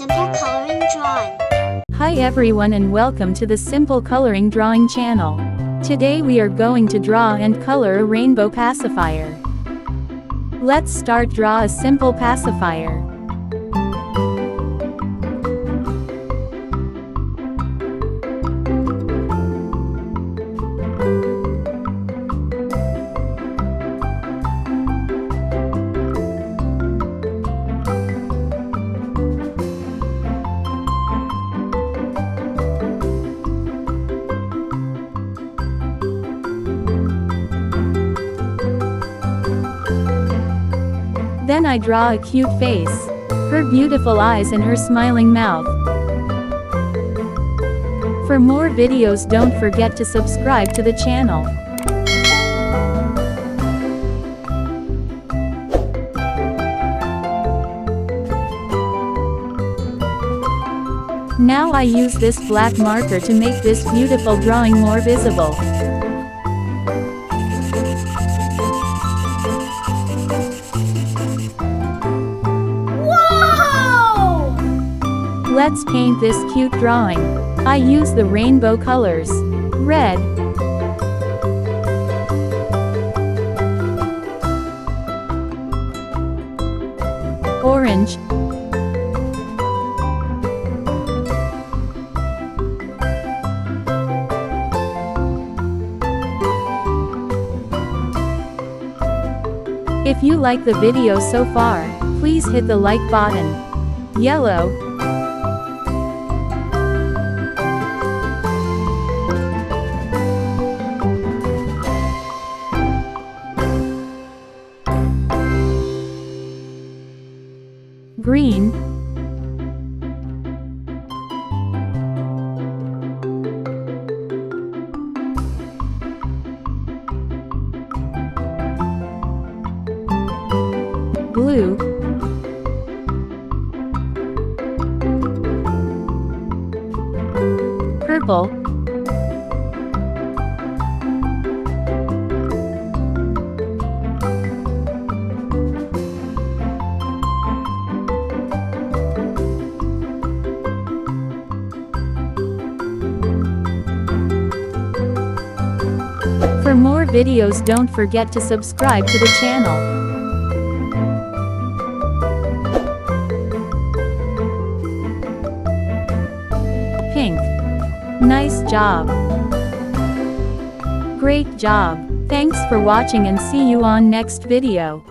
Simple Coloring Drawing. Hi everyone and welcome to the Simple Coloring Drawing channel. Today we are going to draw and color a rainbow pacifier. Let's start. Draw a simple pacifier. Then I draw a cute face, her beautiful eyes and her smiling mouth. For more videos, don't forget to subscribe to the channel. Now I use this black marker to make this beautiful drawing more visible. Let's paint this cute drawing. I use the rainbow colors. Red, orange, if you like the video so far, please hit the like button. Yellow, green, blue, purple, For more videos, don't forget to subscribe to the channel. Pink. Nice job. Great job. Thanks for watching and see you on next video.